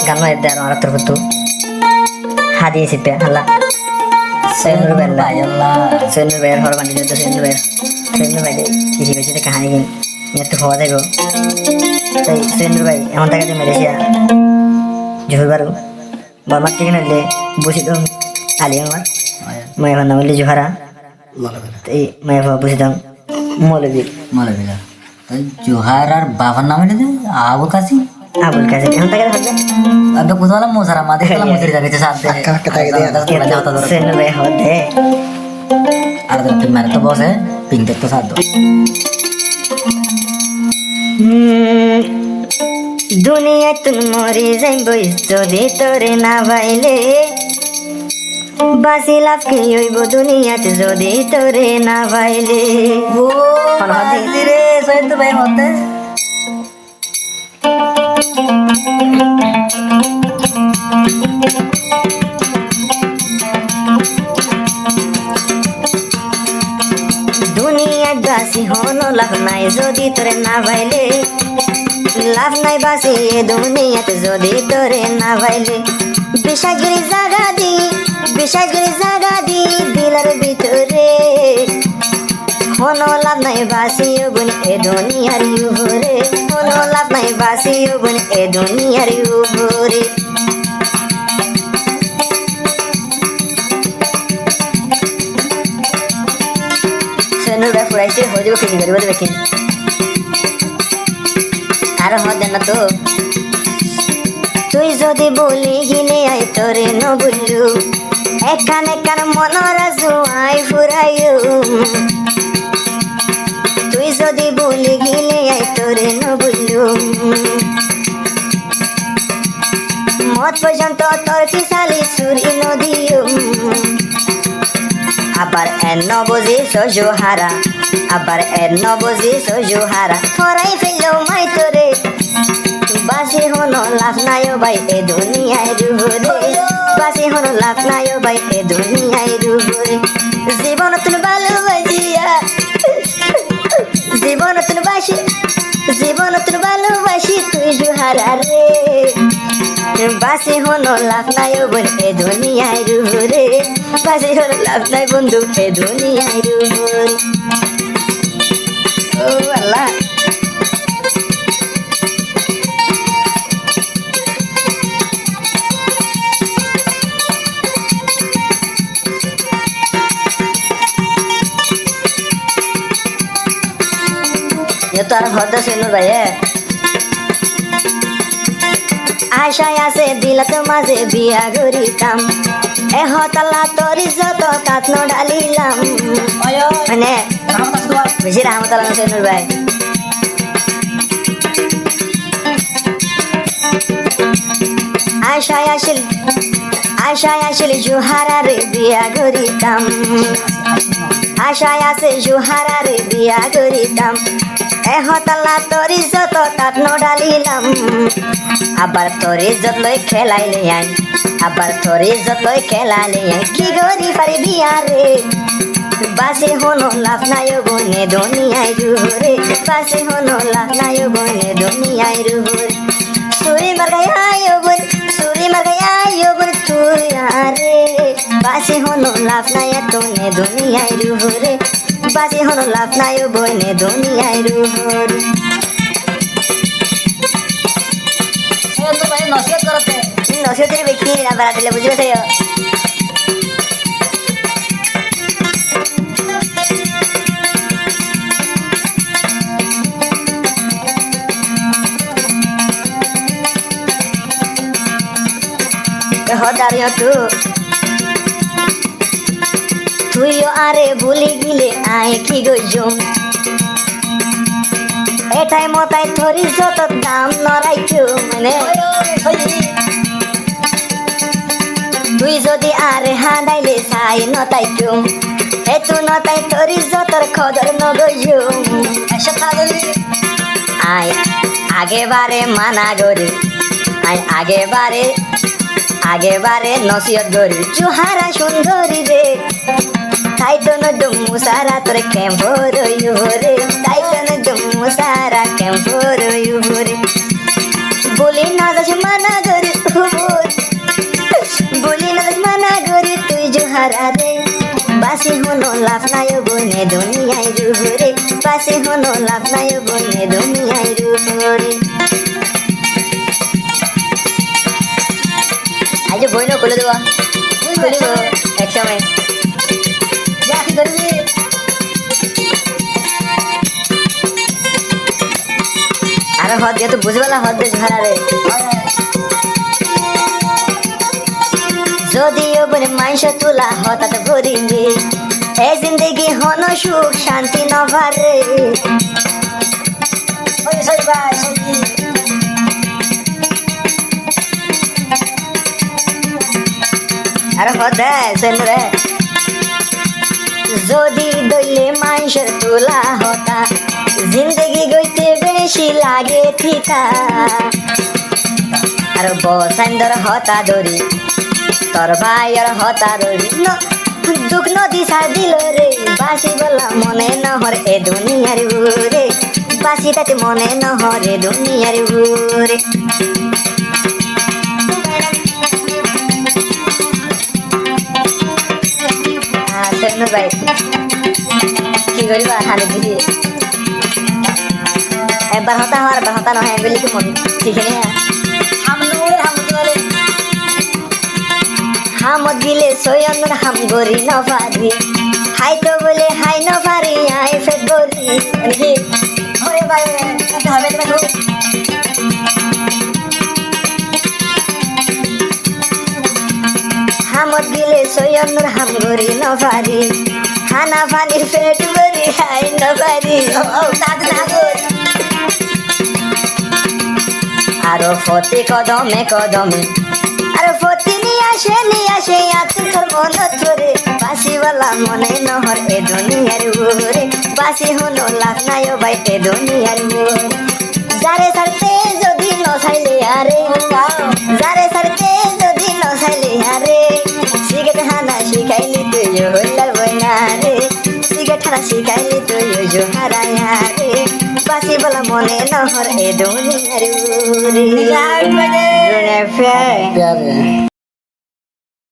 গান মাইতে আর তোর পুতু হাদিয়ে সিপে আল্লাহ সেনুর বেলা সেনুর বের হর বানি তো সেনুর ভাই কিছু বেশি কাহানি কিন একটু হওয়া যাইব তাই সেনুর ভাই এমন টাকা দিয়ে মেরেছিয়া জোহর বারু বর্মার টিকে নিলে বসি তো আলি আমার মায়ের নাম হইলে জোহারা এই মায়ের বসিতাম মৌলবী জোহার আর বাবার নাম হইলে আবুল কাসিম এখন টাকা থাকবে अब कुछ वाला मोसरा मादे कला मोसरी जाके साथ दे সেনুর ভাই হওয়া দে আর तो मेरे तो बॉस है पिंक तो साथ दो দুনিয়া তুই মরে যাইব যদি তোরে না ভাইলে বাসি লাভ কি হইব দুনিয়াতে যদি তোরে না ভাইলে ओ रे सोहित भाई होते দুনিয়ায় বাসি হনো লাভ নাই যদি তোরে না ভাইলে লাভ নাই বাসি এ দুনিয়াতে যদি তোরে না ভাইলে বিষাগিরি জাগা দি দিলার ভিতরে হনো লাভ নাই বাসি গুণ এ দুনিয়ার উপরে হনো লাভ নাই বাসি গুণ এ দুনিয়ার উপরে সেনুর ভাই ফুরাইছে হয়ে যাবে খেলি করিব দেবে কিন আর হদেন না তো তুই যদি বলি গিলে আই তোরে ন বললু এখানে কান মনরা জুয়াই ফুরাইও তুই যদি বলি গিলে আই তোরে ন বললু মত পর্যন্ত তোর পিছালি চুরি নদীও আবার এন্ন বুঝিস জোহারা আবার এন্ন বুঝিস জোহারা ফরাই ফেললো মাই তোরে বাসি হনো লাভ নাই ভাই এ দুনিয়ায় রুহরে বাসি হনো লাভ নাই ভাই এ দুনিয়ায় রুহরে জীবন তুমি ভালোবাসিয়া জীবন তুমি ভালোবাসি তুই জোহারা রে বাসি হনো লাভ নাই বোন এ দুনিয়ায় রুহরে বাসি হনো লাভ নাই বন্ধু এ দুনিয়ায় রুহরে ও আল্লাহ ये तो আর হদ সেনুর ভাই আশায় আছে দিলত মাঝে বিয়া গরিতাম এ হতালা তোর যত কাতন ঢালিলাম মানে বেশি রহমতাল সেনুর ভাই আশায় আসিল জোহারা রে বিয়া গরিতাম আশায় আছে জোহারা রে বিয়া গরিতাম এ হতালা তোর যত কাতন ঢালিলাম আবার তোর ইজ্জত লই খেলাইলে আই আবার তোর ইজ্জত লই খেলাইলে আই কি গরি পারি বিয়া রে বাসে হনো লাভ নাই বনে দুনিয়ায় রুহরে বাসে হনো লাভ নাই বনে দুনিয়ায় রুহরে সুরি মারগায় বোন তুই আরে বাসে হনো লাভ নাই তোনে দুনিয়ায় রুহরে বাসে হনো লাভ নাই বনে দুনিয়ায় রুহরে নসিহতের ব্যক্তি আবার দিলে বুঝবে তাই হদারিও তুইও আরে ভুলি গিলে আয় কি গজুম এটাই মতাই থরি যত দাম নরাইছো মানে তুই যদি আরে হাঁদাইলে চাই নতাইছো এতু নতাই থরি যতর খদর নগজুম আয় আগেবারে মানা গরি আয় আগেবারে নসিহত গরি জোহারা সুন্দরী রে তাই তো নদম সারা তোর কেমন রে তাই তো নদম সারা কেমন রে বলি না যাচ্ছে মানা গরি জোহারা রে বাসি হনো লাভ নাই বনে দুনিয়ায় রুহরে বাসি হনো লাভ নাই বনে দুনিয়ায় রুহরে আজ বইনো খুলে দেবা খুলে দেবো এক সময় যা কি করবি আরে হদ দিয়ে তো বুঝবেলা হদ দে জোহারা রে যদিও বনে মাইশ তোলা হঠাৎ ভরিলে এ জিন্দগি হন সুখ শান্তি নভারে ওই সই ভাই সই আরে হদে সেন রে যদি দইলে মাইশের তোলা হতা জিন্দগি গইতে বেশি লাগে থিতা আর বসাইন্দর হতা ধরি তোর ভাইয়ের হতা ধরি দুঃখ নদী সার দিল রে বাসি বলা মনে নহর এ দুনিয়ার ঘুরে বাসি তাতে মনে নহর এ দুনিয়ার ঘুরে ভাই কি করিবা খালি দিদি একবার হতা হওয়ার একবার হতা নয় বলি কি মন ঠিক নেই হামত গিলে সৈয়ন্দর হাম গরি নপারি হাই তো বলে হাই নপারি আই ফেট গরি কি ওরে ভাই এটা হবে না তো হামত গিলে সৈয়ন্দর হাম গরি নপারি খানা পানির পেট গরি হাই নপারি ও দাদ না গো আরো ফতে কদমে কদমে আরো ফতে নিয়ে আসে আতুর মন ধরে বাসিওয়ালা মনে নহর এ দুনিয়ার ঘুরে বাসি হনো লাভ নাই ভাই এ দুনিয়ার ঘুরে যারে সারতে যদি নসাইলে আরে যারে সারতে যদি নসাইলে আরে সিগারেট হানা শিখাইলি তুই হইলাল বইনা রে সিগারেট হানা শিখাইলি তুই জোহারা রে বাসি বলা মনে নহর এ দুনিয়ার ঘুরে নিগার বাজে প্যারে